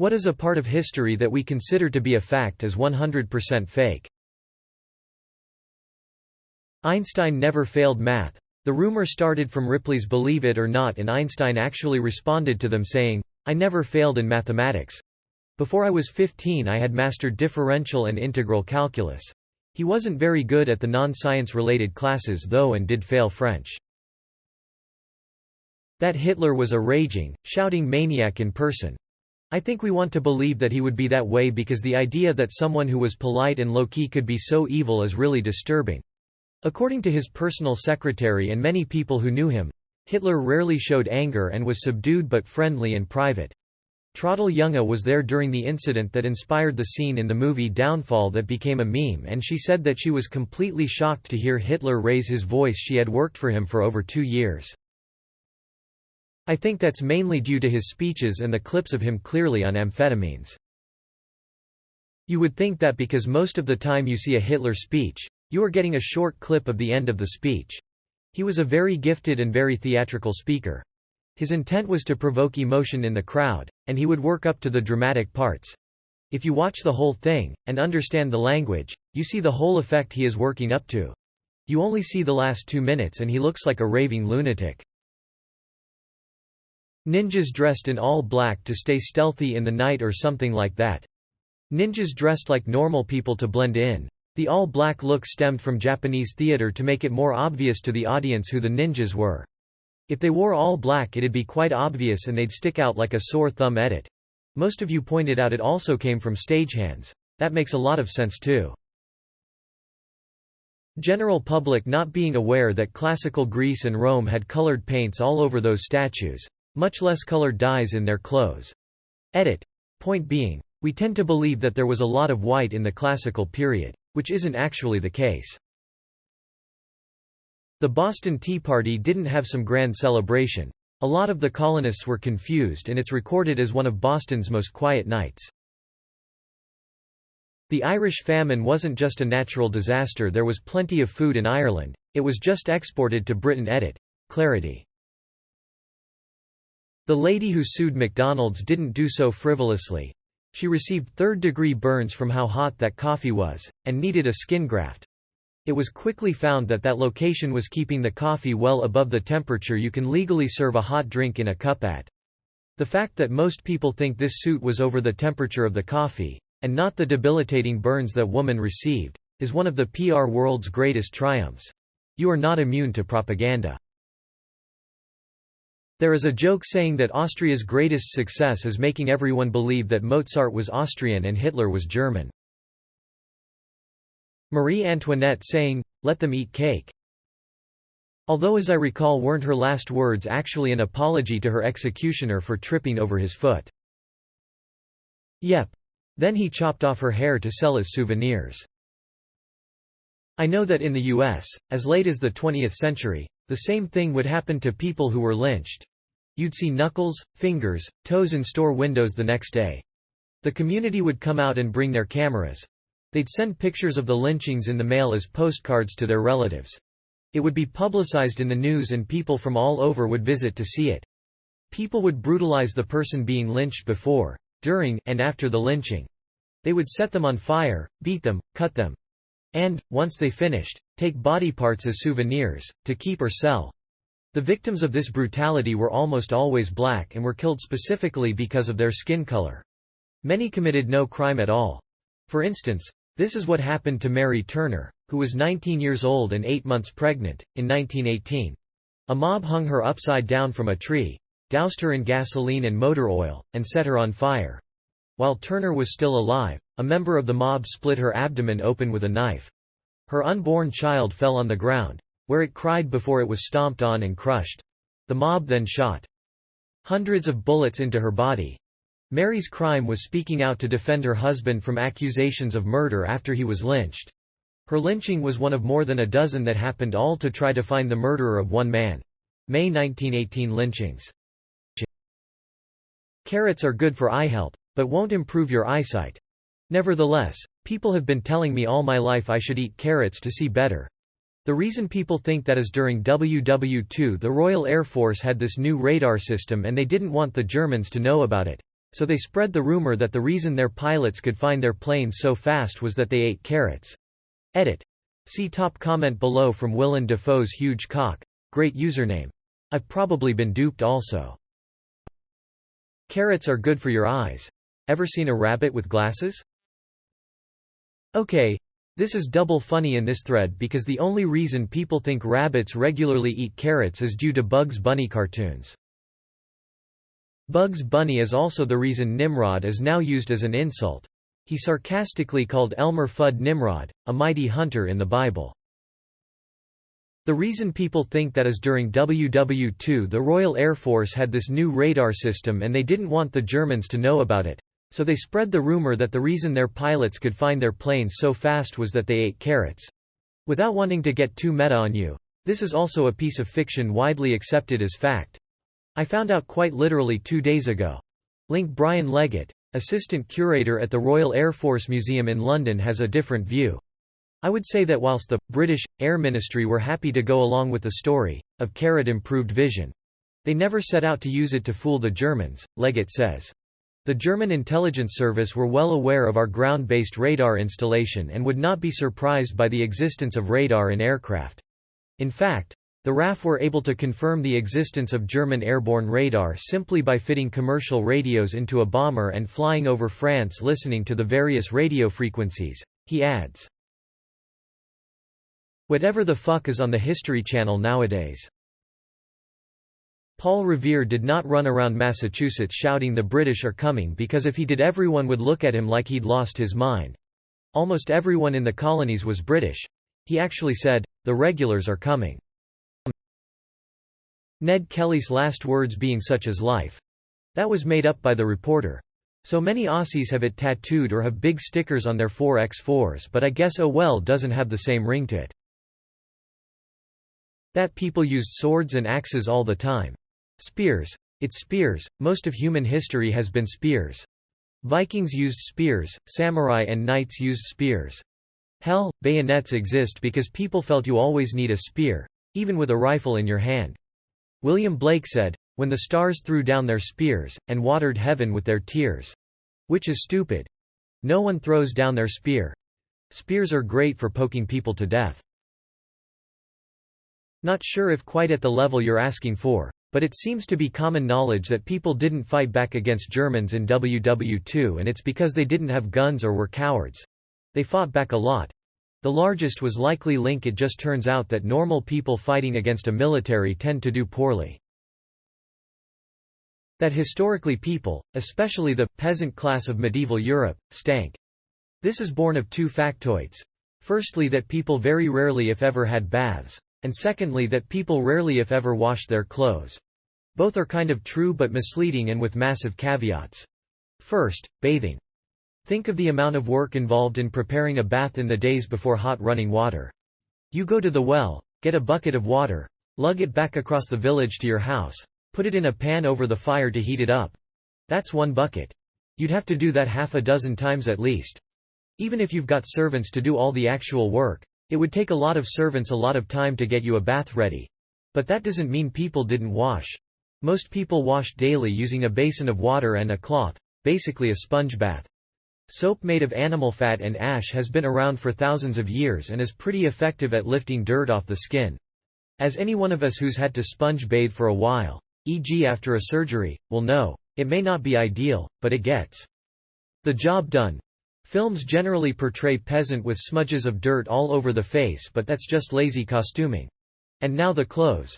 What is a part of history that we consider to be a fact is 100% fake? Einstein never failed math. The rumor started from Ripley's Believe It or Not, and Einstein actually responded to them saying, "I never failed in mathematics. Before I was 15 I had mastered differential and integral calculus." He wasn't very good at the non-science related classes though and did fail French. That Hitler was a raging, shouting maniac in person. I think we want to believe that he would be that way because the idea that someone who was polite and low-key could be so evil is really disturbing. According to his personal secretary and many people who knew him, Hitler rarely showed anger and was subdued but friendly and private. Trottel Junge was there during the incident that inspired the scene in the movie Downfall that became a meme, and she said that she was completely shocked to hear Hitler raise his voice. She had worked for him for over 2 years. I think that's mainly due to his speeches and the clips of him clearly on amphetamines. You would think that because most of the time you see a Hitler speech, you are getting a short clip of the end of the speech. He was a very gifted and very theatrical speaker. His intent was to provoke emotion in the crowd, and he would work up to the dramatic parts. If you watch the whole thing, and understand the language, you see the whole effect he is working up to. You only see the last 2 minutes and he looks like a raving lunatic. Ninjas dressed in all black to stay stealthy in the night or something like that. Ninjas dressed like normal people to blend in. The all-black look stemmed from Japanese theater to make it more obvious to the audience who the ninjas were. If they wore all black it'd be quite obvious and they'd stick out like a sore thumb. Edit. Most of you pointed out it also came from stagehands. That makes a lot of sense too. General public not being aware that classical Greece and Rome had colored paints all over those statues, much less colored dyes in their clothes. Edit. Point being, we tend to believe that there was a lot of white in the classical period, which isn't actually the case. The Boston Tea Party didn't have some grand celebration. A lot of the colonists were confused and it's recorded as one of Boston's most quiet nights. The Irish famine wasn't just a natural disaster, there was plenty of food in Ireland, it was just exported to Britain. Edit. Clarity. The lady who sued McDonald's didn't do so frivolously. She received third-degree burns from how hot that coffee was, and needed a skin graft. It was quickly found that that location was keeping the coffee well above the temperature you can legally serve a hot drink in a cup at. The fact that most people think this suit was over the temperature of the coffee, and not the debilitating burns that woman received, is one of the PR world's greatest triumphs. You are not immune to propaganda. There is a joke saying that Austria's greatest success is making everyone believe that Mozart was Austrian and Hitler was German. Marie Antoinette saying, "Let them eat cake." Although as I recall weren't her last words actually an apology to her executioner for tripping over his foot. Yep. Then he chopped off her hair to sell as souvenirs. I know that in the US, as late as the 20th century, the same thing would happen to people who were lynched. You'd see knuckles, fingers, toes in store windows the next day. The community would come out and bring their cameras. They'd send pictures of the lynchings in the mail as postcards to their relatives. It would be publicized in the news and people from all over would visit to see it. People would brutalize the person being lynched before, during, and after the lynching. They would set them on fire, beat them, cut them. And, once they finished, take body parts as souvenirs, to keep or sell. The victims of this brutality were almost always black and were killed specifically because of their skin color. Many committed no crime at all. For instance, this is what happened to Mary Turner, who was 19 years old and 8 months pregnant, in 1918. A mob hung her upside down from a tree, doused her in gasoline and motor oil, and set her on fire. While Turner was still alive, a member of the mob split her abdomen open with a knife. Her unborn child fell on the ground, where it cried before it was stomped on and crushed. The mob then shot hundreds of bullets into her body. Mary's crime was speaking out to defend her husband from accusations of murder after he was lynched. Her lynching was one of more than a dozen that happened, all to try to find the murderer of one man. May 1918 lynchings. Carrots are good for eye health, but won't improve your eyesight. Nevertheless, people have been telling me all my life I should eat carrots to see better. The reason people think that is during WW II the Royal Air Force had this new radar system and they didn't want the Germans to know about it. so they spread the rumor that the reason their pilots could find their planes so fast was that they ate carrots. Edit. See top comment below from Willem Dafoe's Huge Cock. Great username. I've probably been duped also. Carrots are good for your eyes. Ever seen a rabbit with glasses? Okay. This is double funny in this thread because the only reason people think rabbits regularly eat carrots is due to Bugs Bunny cartoons. Bugs Bunny is also the reason Nimrod is now used as an insult. He sarcastically called Elmer Fudd Nimrod, a mighty hunter in the Bible. The reason people think that is during WW2 the Royal Air Force had this new radar system and they didn't want the Germans to know about it. So they spread the rumor that the reason their pilots could find their planes so fast was that they ate carrots. Without wanting to get too meta on you, this is also a piece of fiction widely accepted as fact. I found out quite literally 2 days ago. Link Brian Leggett, assistant curator at the Royal Air Force Museum in London, has a different view. I would say that whilst the British Air Ministry were happy to go along with the story of carrot improved vision, they never set out to use it to fool the Germans, Leggett says. The German intelligence service were well aware of our ground-based radar installation and would not be surprised by the existence of radar in aircraft. In fact, the RAF were able to confirm the existence of German airborne radar simply by fitting commercial radios into a bomber and flying over France listening to the various radio frequencies, he adds. Whatever the fuck is on the History Channel nowadays. Paul Revere did not run around Massachusetts shouting the British are coming because if he did everyone would look at him like he'd lost his mind. Almost everyone in the colonies was British. He actually said, the regulars are coming. Ned Kelly's last words being such as life. That was made up by the reporter. So many Aussies have it tattooed or have big stickers on their 4x4s, but I guess oh well doesn't have the same ring to it. That people used swords and axes all the time. Spears. It's spears, most of human history has been spears. Vikings used spears, samurai and knights used spears. Hell, bayonets exist because people felt you always need a spear, even with a rifle in your hand. William Blake said, when the stars threw down their spears, and watered heaven with their tears. Which is stupid. No one throws down their spear. Spears are great for poking people to death. Not sure if quite at the level you're asking for, but it seems to be common knowledge that people didn't fight back against Germans in WW2 and it's because they didn't have guns or were cowards. They fought back a lot. The largest was likely Link. It just turns out that normal people fighting against a military tend to do poorly. That historically people, especially the peasant class of medieval Europe, stank. This is born of two factoids. Firstly, that people very rarely if ever had baths. And secondly, that people rarely if ever washed their clothes. Both are kind of true but misleading and with massive caveats. First, bathing. Think of the amount of work involved in preparing a bath in the days before hot running water. You go to the well, get a bucket of water, lug it back across the village to your house, put it in a pan over the fire to heat it up. That's one bucket. You'd have to do that half a dozen times at least. Even if you've got servants to do all the actual work, it would take a lot of servants a lot of time to get you a bath ready. But that doesn't mean people didn't wash. Most people washed daily using a basin of water and a cloth, basically a sponge bath. Soap made of animal fat and ash has been around for thousands of years and is pretty effective at lifting dirt off the skin. As any one of us who's had to sponge bathe for a while, e.g. after a surgery, will know, it may not be ideal, but it gets the job done. Films generally portray peasant with smudges of dirt all over the face, but that's just lazy costuming. And now the clothes.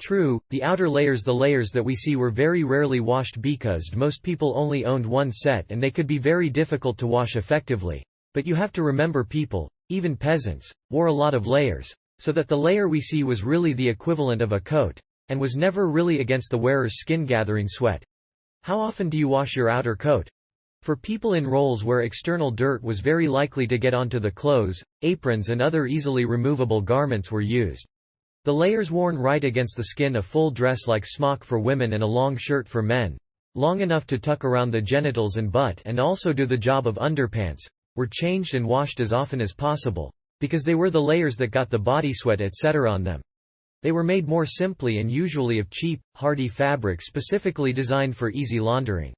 True, the outer layers, the layers that we see, were very rarely washed because most people only owned one set and they could be very difficult to wash effectively. But you have to remember people, even peasants, wore a lot of layers, so that the layer we see was really the equivalent of a coat, and was never really against the wearer's skin gathering sweat. How often do you wash your outer coat? For people in roles where external dirt was very likely to get onto the clothes, aprons and other easily removable garments were used. The layers worn right against the skin, a full dress like smock for women and a long shirt for men, long enough to tuck around the genitals and butt and also do the job of underpants, were changed and washed as often as possible, because they were the layers that got the body sweat etc. on them. They were made more simply and usually of cheap, hardy fabric specifically designed for easy laundering.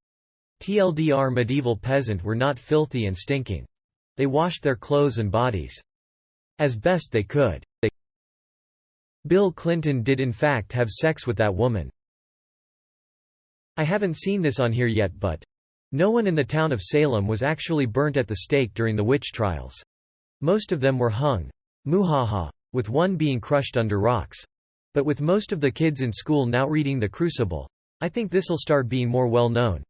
TLDR medieval peasant were not filthy and stinking. They washed their clothes and bodies as best they could. Bill Clinton did in fact have sex with that woman. I haven't seen this on here yet, but no one in the town of Salem was actually burnt at the stake during the witch trials. Most of them were hung, muhaha, with one being crushed under rocks. But with most of the kids in school now reading The Crucible, I think this'll start being more well known.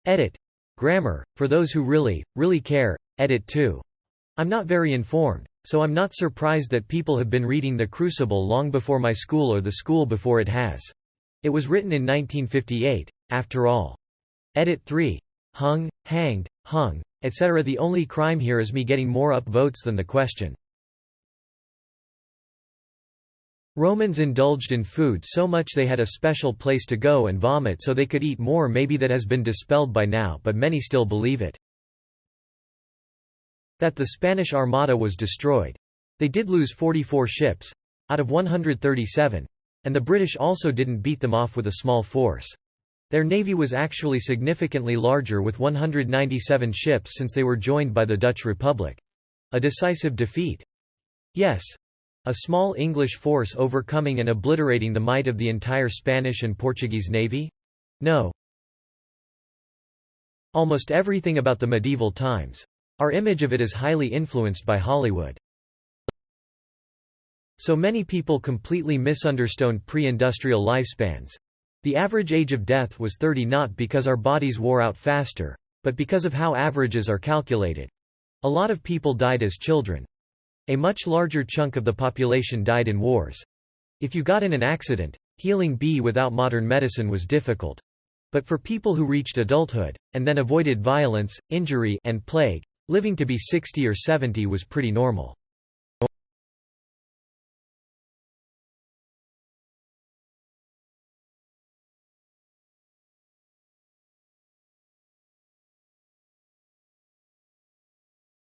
Edit. Grammar, for those who really care. Edit 2. I'm not very informed, so I'm not surprised that people have been reading The Crucible long before my school or the school before it has. It was written in 1958, after all. Edit 3. Hung, hanged, hung, etc. The only crime here is me getting more upvotes than the question. Romans indulged in food so much they had a special place to go and vomit so they could eat more. Maybe that has been dispelled by now, but many still believe it. That the Spanish Armada was destroyed. They did lose 44 ships out of 137, and the British also didn't beat them off with a small force. Their navy was actually significantly larger with 197 ships since they were joined by the Dutch Republic. A decisive defeat? Yes. A small English force overcoming and obliterating the might of the entire Spanish and Portuguese navy? No. Almost everything about the medieval times. Our image of it is highly influenced by Hollywood. So many people completely misunderstood pre-industrial lifespans. The average age of death was 30, not because our bodies wore out faster, but because of how averages are calculated. A lot of people died as children. A much larger chunk of the population died in wars. If you got in an accident, healing without modern medicine was difficult. But for people who reached adulthood, and then avoided violence, injury, and plague, living to be 60 or 70 was pretty normal.